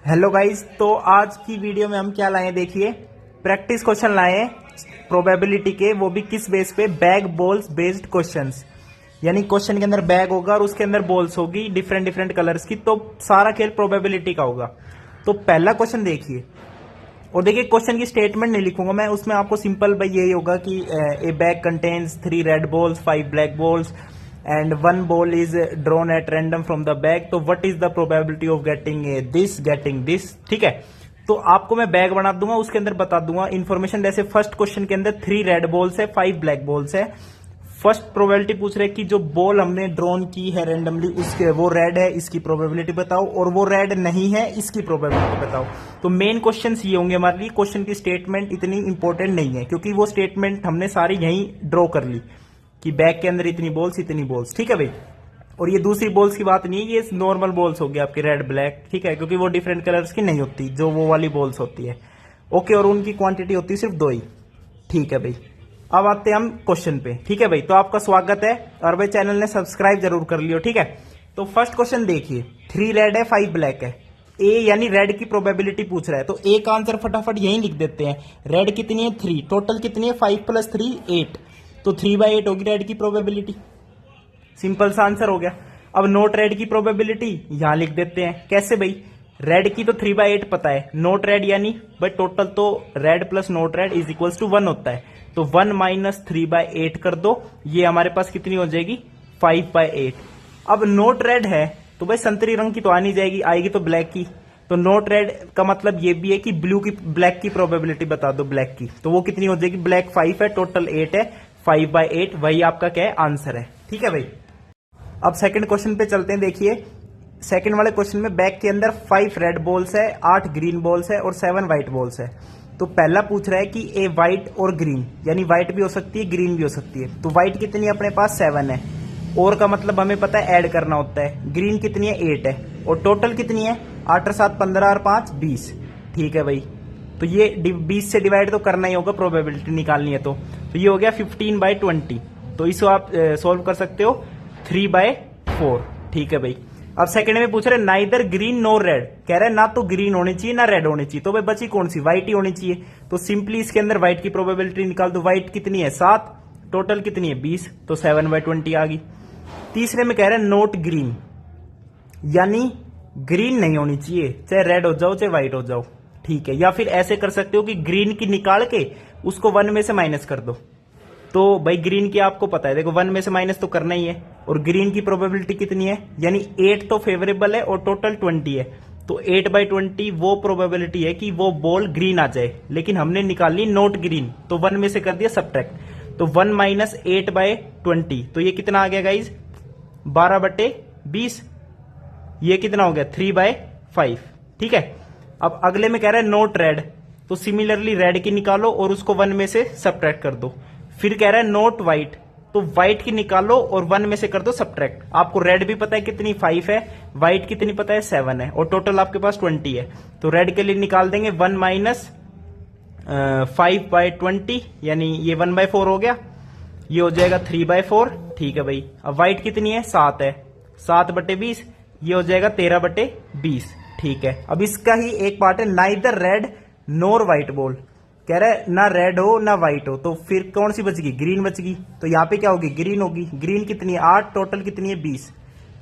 Hello guys, तो आज की वीडियो में हम क्या लाए देखिए, प्रैक्टिस क्वेश्चन लाए प्रोबेबिलिटी के, वो भी किस बेस पे, बैग बॉल्स बेस्ड क्वेश्चंस। यानी क्वेश्चन के अंदर बैग होगा और उसके अंदर बॉल्स होगी डिफरेंट डिफरेंट कलर्स की, तो सारा खेल प्रोबेबिलिटी का होगा। तो पहला क्वेश्चन देखिए, और देखिए क्वेश्चन की स्टेटमेंट नहीं लिखूंगा मैं, उसमें आपको सिंपल भाई यही होगा कि a bag contains 3 red balls 5 black balls and 1 ball is drawn at random from the bag, तो what is the probability of getting this, ठीक है। तो आपको मैं बैग बना दूंगा, उसके अंदर बता दूंगा इन्फॉर्मेशन। जैसे फर्स्ट क्वेश्चन के अंदर 3 रेड बॉल्स है 5 ब्लैक बॉल्स है। फर्स्ट प्रोबेबिलिटी पूछ रहे कि जो बॉल हमने ड्रॉन की है रैंडमली उसके वो रेड है, इसकी प्रोबेबिलिटी बताओ, और वो रेड नहीं है इसकी प्रोबेबिलिटी बताओ। तो मेन क्वेश्चंस ये होंगे हमारे लिए। क्वेश्चन की स्टेटमेंट इतनी इंपॉर्टेंट नहीं है क्योंकि वो स्टेटमेंट हमने सारी यहीं ड्रॉ कर ली कि बैग के अंदर इतनी बॉल्स, ठीक है भाई। और ये दूसरी बॉल्स की बात नहीं है, ये नॉर्मल बॉल्स हो गया आपके रेड ब्लैक, ठीक है, क्योंकि वो डिफरेंट कलर्स की नहीं होती जो वो वाली बॉल्स होती है। ओके, और उनकी क्वांटिटी होती है सिर्फ 2 ही, ठीक है भाई। अब आते हैं हम क्वेश्चन पे, ठीक है भाई। तो आपका स्वागत है, और भाई चैनल ने सब्सक्राइब जरूर कर लियो, ठीक है। तो फर्स्ट क्वेश्चन देखिए, 3 रेड है 5 ब्लैक है, ए यानी रेड की प्रोबेबिलिटी पूछ रहा है, तो ए का आंसर फटाफट यही लिख देते हैं। रेड कितनी है 3, टोटल कितनी है 5 + 3 8, तो 3/8 होगी रेड की प्रोबेबिलिटी। सिंपल सा आंसर हो गया। अब नोट रेड की प्रोबेबिलिटी यहां लिख देते हैं। कैसे भाई, रेड की तो 3/8 पता है, नोट रेड यानी भाई टोटल तो red plus not red is equals to 1 होता है, तो 1 - 3/8 कर दो, ये हमारे पास कितनी हो जाएगी 5/8। अब नोट रेड है तो भाई संतरी रंग की तो आ नहीं जाएगी, आएगी तो ब्लैक की। तो नोट रेड का मतलब ये भी है कि ब्लैक की प्रोबेबिलिटी बता दो ब्लैक की, तो वो कितनी हो जाएगी, ब्लैक 5 है, टोटल 8 है, 5/8 वही आपका क्या है आंसर है, ठीक है भाई। अब सेकंड क्वेश्चन पे चलते हैं। देखिए सेकंड वाले क्वेश्चन में बैग के अंदर 5 रेड बॉल्स है, 8 ग्रीन बॉल्स है और 7 व्हाइट बॉल्स है। तो पहला पूछ रहा है कि ए व्हाइट और ग्रीन, यानी व्हाइट भी हो सकती है ग्रीन भी हो सकती है। तो व्हाइट कितनी है अपने पास 7 है, और का मतलब हमें पता है ऐड करना होता है। ग्रीन कितनी है 8 है, और टोटल कितनी है 8 और 7 15 और 5 20, ठीक है भाई। तो ये 20 से डिवाइड तो करना ही होगा, प्रोबेबिलिटी निकालनी है। तो ये हो गया 15/20, तो इसको आप सोल्व कर सकते हो 3/4, ठीक है भाई। अब सेकंड में पूछ रहे नाइदर ग्रीन नो रेड, कह रहे हैं ना तो ग्रीन होनी चाहिए ना रेड होनी चाहिए, तो भाई बची कौन सी, व्हाइट ही होनी चाहिए। तो सिंपली इसके अंदर व्हाइट की प्रोबेबिलिटी निकाल दो। व्हाइट कितनी है 7, टोटल कितनी है 20, तो 7/20 आ गई। तीसरे में कह रहे हैं नोट ग्रीन, यानी ग्रीन नहीं होनी चाहिए, चाहे रेड हो जाओ चाहे व्हाइट हो जाओ, ठीक है। या फिर ऐसे कर सकते हो कि ग्रीन की निकाल के उसको 1 में से माइनस कर दो। तो भाई ग्रीन की आपको पता है, देखो 1 में से माइनस तो करना ही है, और ग्रीन की प्रोबेबिलिटी कितनी है, यानी 8 तो फेवरेबल है और टोटल 20 है, तो 8/20 वो प्रोबेबिलिटी है कि वो बॉल ग्रीन आ जाए, लेकिन हमने निकाल ली नोट ग्रीन, तो 1 में से कर दिया सब्ट्रैक्ट, तो 1 - 8/20, तो ये कितना आ गया गाइज 12/20, ये कितना हो गया 3/5, ठीक है। अब अगले में कह रहा है नोट रेड, तो सिमिलरली रेड की निकालो और उसको 1 में से सब्ट्रैक्ट कर दो। फिर कह रहा है नोट व्हाइट, तो व्हाइट की निकालो और 1 में से कर दो सब्ट्रैक्ट। आपको रेड भी पता है कितनी 5 है, व्हाइट कितनी पता है 7 है, और टोटल आपके पास 20 है। तो रेड के लिए निकाल देंगे 1 - 5/20, यानी ये 1/4 हो गया, ये हो जाएगा 3/4, ठीक है भाई। अब व्हाइट कितनी है 7 है, 7/20, ये हो जाएगा 13/20, ठीक है। अब इसका ही एक पार्ट है नाइदर रेड नोर व्हाइट बॉल, कह रहा है ना रेड हो ना व्हाइट हो, तो फिर कौन सी बचगी, ग्रीन बचगी। तो यहाँ पे क्या होगी, ग्रीन होगी। ग्रीन कितनी है 8, टोटल कितनी है 20,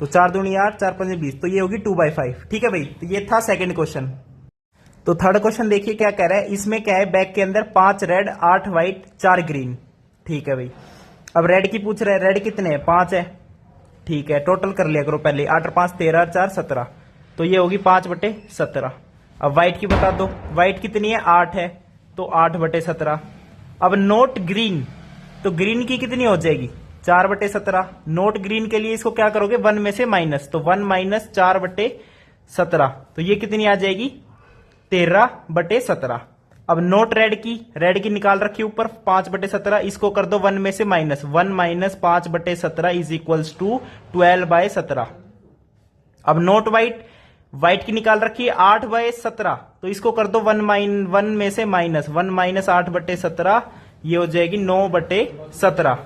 तो 4 दूनी 8 4 5 20, तो ये होगी 2/5, ठीक है भाई। तो ये था सेकंड क्वेश्चन। तो थर्ड क्वेश्चन देखिए क्या कह रहा है, इसमें क्या है, बैग के अंदर 5 रेड 8 व्हाइट 4 ग्रीन, ठीक है भाई। अब रेड की पूछ रहे हैं, रेड कितने हैं 5 है, ठीक है, टोटल कर लिया करो पहले, 8 और 5 13 और 4 17, तो ये होगी 5/17। अब व्हाइट की बता दो, व्हाइट कितनी है 8 है, तो 8/17। अब नोट ग्रीन, तो ग्रीन की कितनी हो जाएगी 4/17। नोट ग्रीन के लिए इसको क्या करोगे 1 में से माइनस, तो 1 - 4/17, तो ये कितनी आ जाएगी 13/17। अब नोट रेड की निकाल रखी ऊपर 5/17, इसको कर दो 1 में से माइनस, 1 - 5/17 इज इक्वल्स टू 12/17। अब नोट व्हाइट की निकाल रखी है 8/17, तो इसको कर दो 1 में से माइनस, 1 - 8/17, ये हो जाएगी 9/17,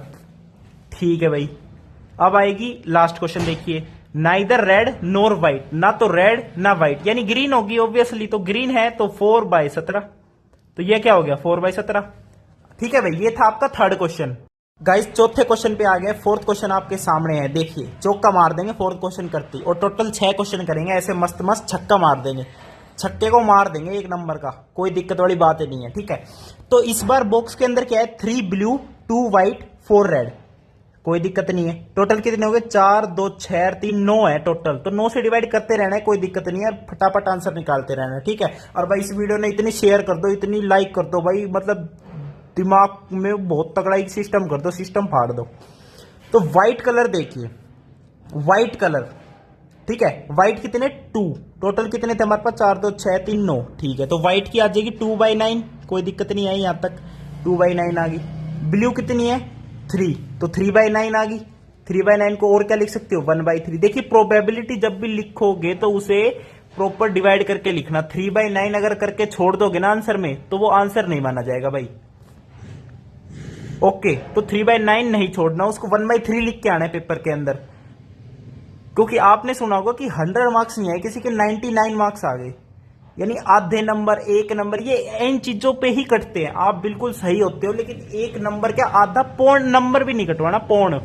ठीक है भाई। अब आएगी लास्ट क्वेश्चन, देखिए नाइदर रेड नोर व्हाइट, ना तो रेड ना व्हाइट, यानी ग्रीन होगी ऑब्वियसली, तो ग्रीन है तो 4/17, तो ये क्या हो गया 4/17। ठीक है भाई, ये था आपका थर्ड क्वेश्चन। गाइस चौथे क्वेश्चन पे आ गए, फोर्थ क्वेश्चन आपके सामने है, देखिए चौका मार देंगे फोर्थ क्वेश्चन करती, और टोटल 6 क्वेश्चन करेंगे, ऐसे मस्त मस्त छक्का मार देंगे, छक्के को मार देंगे 1 नंबर का, कोई दिक्कत वाली बात नहीं है। ठीक है, तो इस बार बॉक्स के अंदर क्या है, 3 ब्लू 2 व्हाइट 4 रेड, कोई दिक्कत नहीं है। टोटल कितने हो गए, 4 2 6 3 9 है टोटल, तो 9 से डिवाइड करते रहना है, कोई दिक्कत नहीं है, फटाफट आंसर निकालते रहना है। ठीक है, और भाई इस वीडियो ने इतनी शेयर कर दो, इतनी लाइक कर दो भाई, मतलब दिमाग में बहुत तगड़ा एक सिस्टम कर दो, सिस्टम फाड़ दो। तो व्हाइट कलर देखिए, व्हाइट कलर, ठीक है, व्हाइट कितने 2, टोटल कितने थे हमारे पास 4 2 6 3 9, ठीक है, तो व्हाइट की आ जाएगी 2/9, कोई दिक्कत नहीं आई यहां तक, 2/9 आ गई। ब्लू कितनी है 3, तो 3/9 आ गई, 3/9 को और क्या लिख सकते हो 1/3। देखिए प्रोबेबिलिटी जब भी लिखोगे तो उसे प्रॉपर डिवाइड करके लिखना, 3/9 अगर करके छोड़ दोगे ना आंसर में तो वो आंसर नहीं माना जाएगा भाई। ओके, तो 3/9 नहीं छोड़ना, उसको 1/3 लिख के आना है पेपर के अंदर, क्योंकि आपने सुना होगा कि 100 मार्क्स नहीं आए, किसी के 99 मार्क्स आ गए, यानी आधे नंबर 1 नंबर, ये इन चीजों पे ही कटते हैं। आप बिल्कुल सही होते हो, लेकिन 1 नंबर क्या, आधा पौन नंबर भी नहीं कटवाना, पौन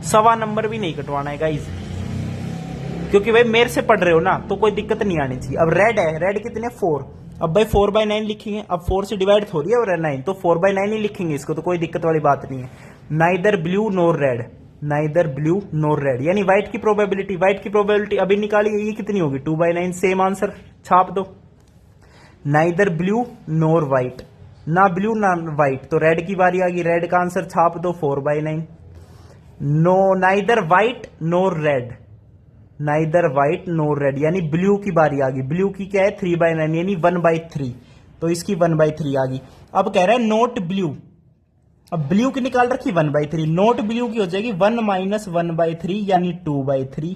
सवा नंबर भी नहीं कटवाना है गाइज, क्योंकि भाई मेरे से पढ़ रहे हो ना, तो कोई दिक्कत नहीं आनी चाहिए। अब रेड है, रेड कितने 4, अब भाई 4/9 लिखेंगे, अब 4 से डिवाइड थोड़ी है और 9, तो 4/9 ही लिखेंगे इसको, तो कोई दिक्कत वाली बात नहीं है। नाइदर ब्लू नोर रेड, नाइदर ब्लू नोर रेड, यानी व्हाइट की प्रोबेबिलिटी, व्हाइट की प्रोबेबिलिटी अभी निकाली, ये कितनी होगी 2/9, सेम आंसर छाप दो। नाइदर ब्लू नोर व्हाइट, ना ब्लू ना व्हाइट, तो रेड की बारी आ गई, रेड का आंसर छाप दो 4/9। नो, नाइदर व्हाइट नोर रेड, नाइदर व्हाइट नोर रेड, यानी ब्लू की बारी आ गई, ब्लू की क्या है 3/9, यानी 1/3, तो इसकी 1/3 आ गई। अब कह रहा है नोट ब्लू, अब ब्लू की निकाल रखी 1/3, नोट ब्लू की हो जाएगी 1 - 1/3, यानी 2/3।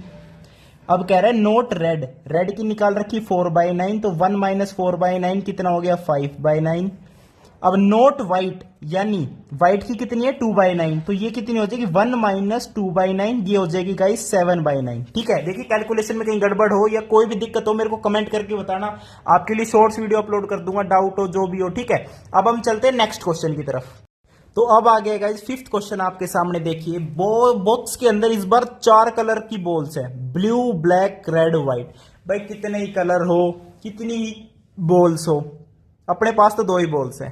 अब कह रहा है नोट रेड, रेड की निकाल रखी 4/9, तो 1 - 4/9 कितना हो गया 5/9। अब नोट व्हाइट, यानी व्हाइट की कितनी है 2/9, तो ये कितनी हो जाएगी 1 - 2/9, ये हो जाएगी गाइस 7/9। ठीक है, देखिए कैलकुलेशन में कहीं गड़बड़ हो या कोई भी दिक्कत हो मेरे को कमेंट करके बताना, आपके लिए शॉर्ट्स वीडियो अपलोड कर दूंगा, डाउट हो जो भी हो। ठीक है, अब हम चलते हैं नेक्स्ट क्वेश्चन की तरफ। तो अब आ गया गाइस 5th क्वेश्चन आपके सामने, देखिए बॉक्स के अंदर इस बार 4 कलर की बॉल्स है, ब्लू ब्लैक रेड व्हाइट। भाई कितने ही कलर हो, कितनी ही बॉल्स हो, अपने पास तो 2 ही बॉल्स है,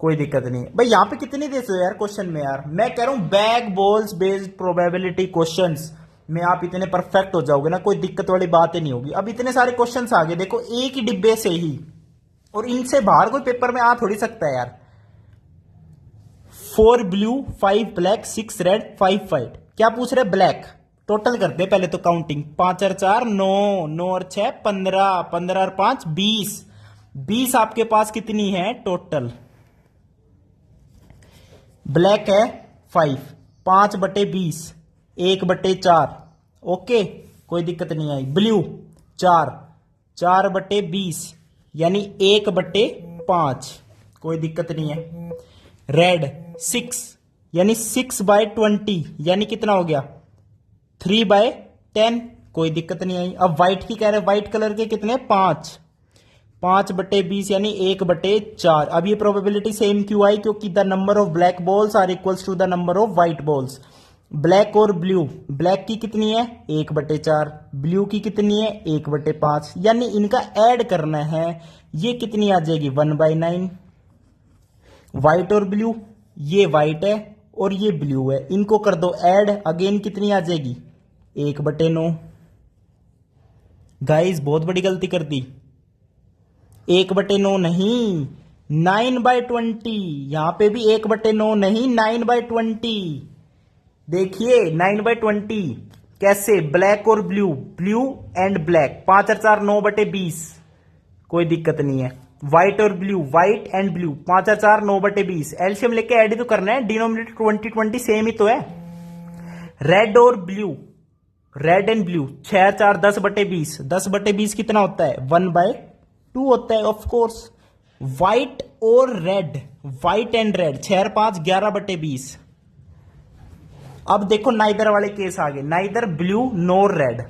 कोई दिक्कत नहीं। भाई यहां पे कितनी देते हो यार क्वेश्चन में, यार मैं कह रहा हूं bag balls based probability questions में आप इतने परफेक्ट हो जाओगे ना, कोई दिक्कत वाली बात ही नहीं होगी। अब इतने सारे क्वेश्चंस आ गए, देखो एक ही डिब्बे से ही, और इनसे बाहर कोई पेपर में आ थोड़ी सकता है यार। 4 ब्लू 5 ब्लैक 6 रेड 5 व्हाइट, क्या पूछ रहे ब्लैक, टोटल करते हैं पहले तो काउंटिंग, 5 और 4 9, 9 और 6 15, 15 और 5 20, 20 आपके पास कितनी है टोटल। ब्लैक है 5, 5/20, 1/4, ओके कोई दिक्कत नहीं आई। ब्लू 4, 4/20, यानी 1/5, कोई दिक्कत नहीं है। रेड 6, यानी 6/20, यानी कितना हो गया 3/10, कोई दिक्कत नहीं आई। अब व्हाइट की कह रहे हैं, व्हाइट कलर के कितने 5, 5/20, यानी 1/4। अब ये प्रोबेबिलिटी सेम क्यों आई, क्योंकि the number of black balls are equals to the number of white balls. Black और ब्लू, ब्लैक की कितनी है 1/4, ब्लू की कितनी है 1/5, यानी इनका ऐड करना है, ये कितनी आ जाएगी 1/9। व्हाइट और ब्लू, ये व्हाइट है और ये ब्लू है, इनको कर दो ऐड, अगेन कितनी आ जाएगी 1/9। गाइस बहुत बड़ी गलती कर दी, 1/9 नहीं 9/20, यहां पे भी 1/9 नहीं 9/20। देखिए 9/20 कैसे, ब्लैक और ब्लू, ब्लू एंड ब्लैक, 5 और 4 9/20, कोई दिक्कत नहीं है। व्हाइट और ब्लू, व्हाइट एंड ब्लू, 5 और 4 9/20, एलसीएम लेके ऐड ही तो करना है, डिनोमिनेटर 20 सेम ही तो है। रेड और ब्लू, रेड एंड ब्लू, 6 और 4 10/20, 10/20 कितना होता है 1/2 होता है ऑफ कोर्स। व्हाइट और रेड, व्हाइट एंड रेड, 6 और 5 11/20, अब देखो नाइदर वाले केस आ गए, नाइदर ब्लू नोर रेड,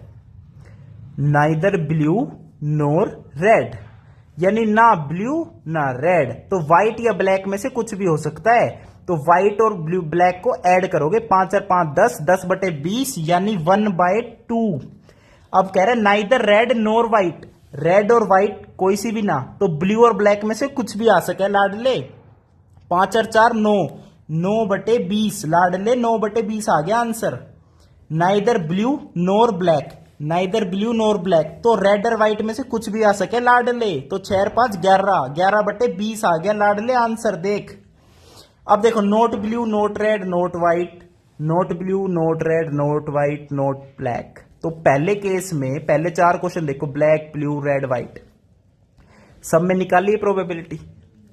नाइदर ब्लू नोर रेड, यानी ना ब्लू ना रेड, तो व्हाइट या ब्लैक में से कुछ भी हो सकता है। तो व्हाइट और ब्लू ब्लैक को ऐड करोगे, 5 और 5 10, 10/20 यानी 1/2। अब कह रहे नाइदर रेड नोर व्हाइट, रेड और व्हाइट कोई सी भी ना, तो ब्लू और ब्लैक में से कुछ भी आ सके लाडले। 5 और 4 9, 9/20 लाडले, 9/20 आ गया आंसर। नाइदर ब्लू नोर ब्लैक, नाइदर ब्लू नोर ब्लैक, तो रेड और व्हाइट में से कुछ भी आ सके लाडले, तो 6 और 5 11, 11/20 आ गया लाडले आंसर। देख अब देखो, note blue note red note white, note blue note red note white note black. तो पहले केस में पहले 4 क्वेश्चन देखो, ब्लैक ब्लू रेड व्हाइट, सब में निकालिए प्रोबेबिलिटी।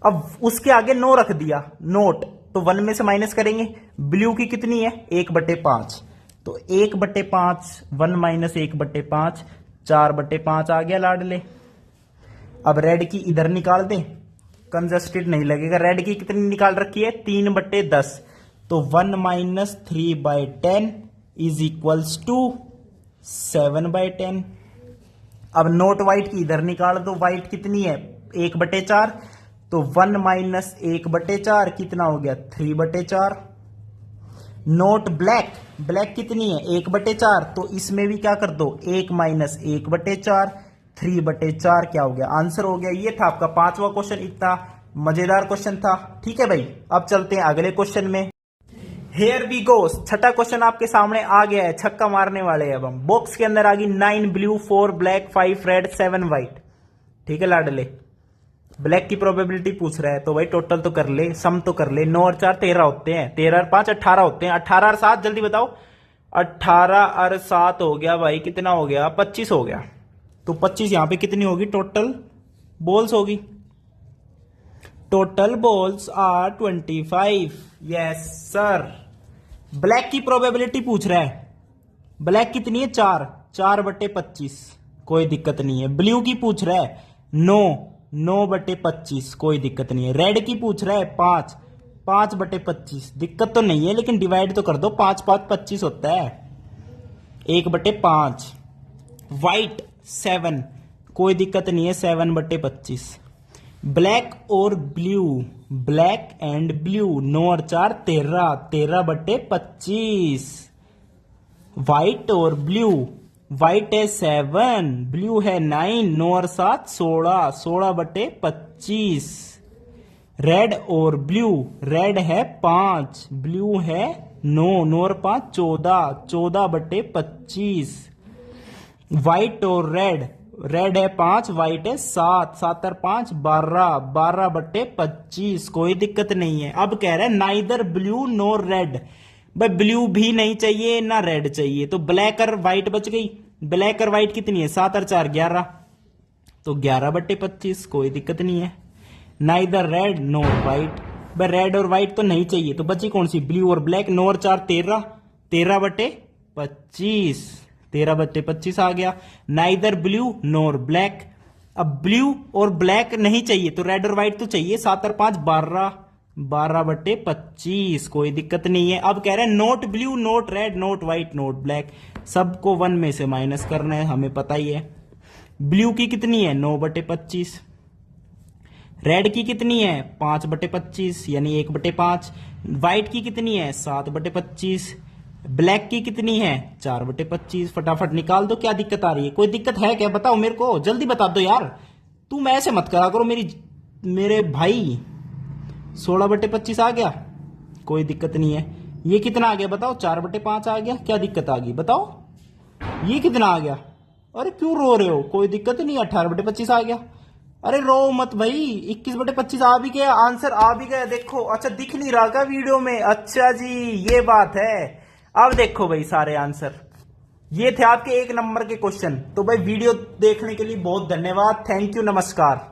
अब उसके आगे नो रख दिया नोट, तो 1 में से माइनस करेंगे। ब्लू की कितनी है 1/5, तो 1/5 1 - 1/5 4/5 आ गया लाडले। अब रेड की इधर निकाल दें, कंजस्टेड नहीं लगेगा। रेड की कितनी निकाल रखी है 3/10, तो 1 - 3/10 इज इक्वल्स टू 7/10। अब नोट व्हाइट की इधर निकाल दो, व्हाइट कितनी है 1/4, तो 1 - 1/4 कितना हो गया 3/4। नोट ब्लैक, ब्लैक कितनी है 1/4, तो इसमें भी क्या कर दो 1 - 1/4, 3/4 क्या हो गया आंसर हो गया। ये था आपका 5वां क्वेश्चन, इतना मजेदार क्वेश्चन था। ठीक है भाई, अब चलते हैं अगले क्वेश्चन में। हेयर वी गोस, छठा क्वेश्चन आपके सामने आ गया है, छक्का मारने वाले हैं अब हम। बॉक्स के अंदर आ गई 9 ब्लू 4 ब्लैक 5 रेड 7 व्हाइट। ठीक है लाडले, ब्लैक की प्रोबेबिलिटी पूछ रहा है, तो भाई टोटल तो कर ले, सम तो कर ले। 9 और 4 13 होते हैं, 13 और 5 18 होते हैं। 18 और 7 जल्दी बताओ, 18 और 7 हो गया भाई, कितना हो गया 25 हो गया। तो 25 यहां पे कितनी होगी टोटल बॉल्स होगी, total balls are 25। Yes sir. Black की प्रोबेबिलिटी पूछ रहा है, ब्लैक कितनी है 4, 4/25 कोई दिक्कत नहीं है। ब्लू की पूछ रहा है 9, 9/25 कोई दिक्कत नहीं है। रेड की पूछ रहा है 5, 5/25 दिक्कत तो नहीं है, लेकिन डिवाइड तो कर दो, 5 5 25 होता है 1/5। व्हाइट 7 कोई दिक्कत नहीं है 7/25। ब्लैक और ब्लू, ब्लैक एंड ब्लू 9 और 4 13, 13/25। व्हाइट और ब्लू, व्हाइट है 7, ब्लू है 9, 9 और 7 16, 16/25। रेड और ब्लू, रेड है 5, ब्लू है 9, 9 और 5 14, 14/25। व्हाइट और रेड, रेड है 5, व्हाइट है 7, 7 और 5 12, 12/25 कोई दिक्कत नहीं है। अब कह रहा है नाइदर ब्लू नोर रेड, भाई ब्लू भी नहीं चाहिए ना रेड चाहिए, तो ब्लैक और व्हाइट बच गई। ब्लैक और व्हाइट कितनी है 7 और 4 11, तो 11/25 कोई दिक्कत नहीं है। नाइदर रेड नोर व्हाइट, भाई रेड और व्हाइट तो नहीं चाहिए, तो बची कौन सी ब्लू और ब्लैक। 9 और 4 13, 13/25, 13/25 आ गया। नाइदर ब्लू नोर ब्लैक, अब ब्लू और ब्लैक नहीं चाहिए, तो रेड और व्हाइट तो चाहिए। 7 और 5 12, 12/25 कोई दिक्कत नहीं है। अब कह रहे हैं note blue note red note white note black, सबको 1 में से माइनस करना है, हमें पता ही है। ब्लू की कितनी है 9/25, रेड की कितनी है 5/25 यानी 1/5, व्हाइट की कितनी है 7/25, ब्लैक की कितनी है 4/25। फटाफट निकाल दो, क्या दिक्कत आ रही है, कोई दिक्कत है क्या बताओ मेरे को, जल्दी बता दो यार, तुम ऐसे मत करा करो मेरे भाई। 16/25 आ गया, कोई दिक्कत नहीं है। ये कितना आ गया बताओ 4/5 आ गया, क्या दिक्कत आ गई बताओ। ये कितना आ गया, अरे क्यों रो रहे हो, कोई दिक्कत नहीं, 18/25 आ गया। अरे रो मत भाई, 21/25 आ भी गया, आंसर आ भी गया। देखो अच्छा दिख नहीं रहा क्या वीडियो में, अच्छा जी ये बात है। अब देखो भाई सारे आंसर, ये थे आपके 1 नंबर के क्वेश्चन। तो भाई वीडियो देखने के लिए बहुत धन्यवाद, थैंक यू, नमस्कार।